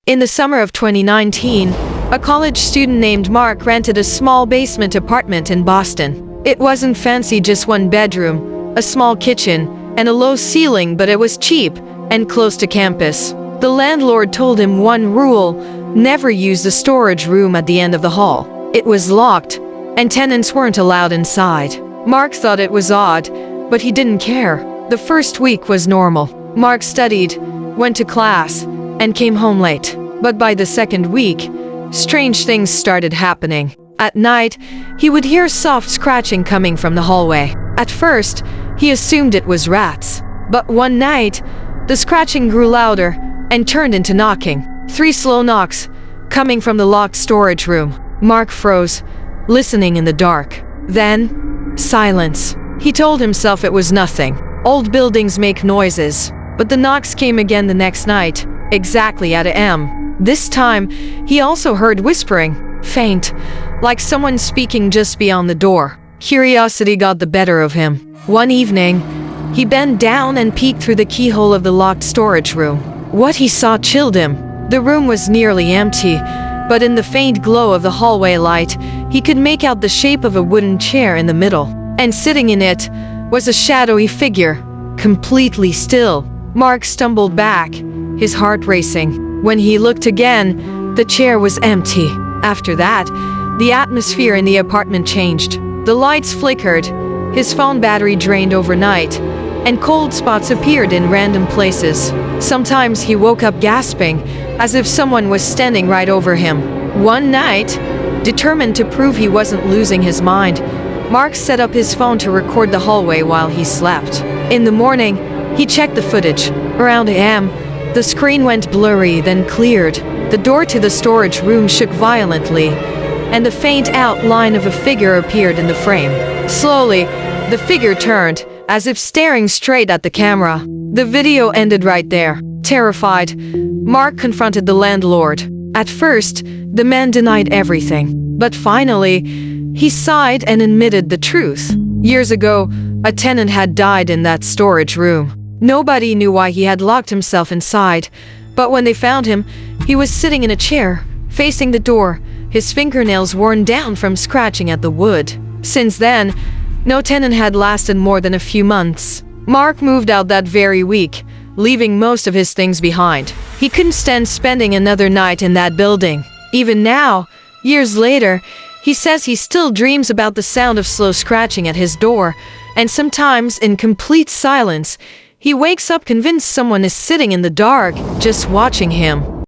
In the summer of 2019, a college student named Mark rented a small basement apartment in Boston. It wasn't fancy, just one bedroom, a small kitchen, and a low ceiling, but it was cheap and close to campus. The landlord told him one rule: never use the storage room at the end of the hall. It was locked, and tenants weren't allowed inside. Mark thought it was odd, but he didn't care. The first week was normal. Mark studied, went to class, and came home late. But by the second week, strange things started happening. At night, he would hear soft scratching coming from the hallway. At first, he assumed it was rats. But one night, the scratching grew louder and turned into knocking. 3 slow knocks, coming from the locked storage room. Mark froze, listening in the dark. Then, silence. He told himself it was nothing. Old buildings make noises. But the knocks came again the next night, exactly at AM. This time, he also heard whispering, faint, like someone speaking just beyond the door. Curiosity got the better of him. One evening, he bent down and peeked through the keyhole of the locked storage room. What he saw chilled him. The room was nearly empty, but in the faint glow of the hallway light, he could make out the shape of a wooden chair in the middle. And sitting in it was a shadowy figure, completely still. Mark stumbled back, his heart racing. When he looked again, the chair was empty. After that, the atmosphere in the apartment changed. The lights flickered, his phone battery drained overnight, and cold spots appeared in random places. Sometimes he woke up gasping, as if someone was standing right over him. One night, determined to prove he wasn't losing his mind, Mark set up his phone to record the hallway while he slept. In the morning, he checked the footage. Around AM, the screen went blurry, then cleared. The door to the storage room shook violently, and the faint outline of a figure appeared in the frame. Slowly, the figure turned, as if staring straight at the camera. The video ended right there. Terrified, Mark confronted the landlord. At first, the man denied everything. But finally, he sighed and admitted the truth. Years ago, a tenant had died in that storage room. Nobody knew why he had locked himself inside, but when they found him, he was sitting in a chair, facing the door, his fingernails worn down from scratching at the wood. Since then, no tenant had lasted more than a few months. Mark moved out that very week, leaving most of his things behind. He couldn't stand spending another night in that building. Even now, years later, he says he still dreams about the sound of slow scratching at his door, and sometimes, in complete silence, he wakes up convinced someone is sitting in the dark, just watching him.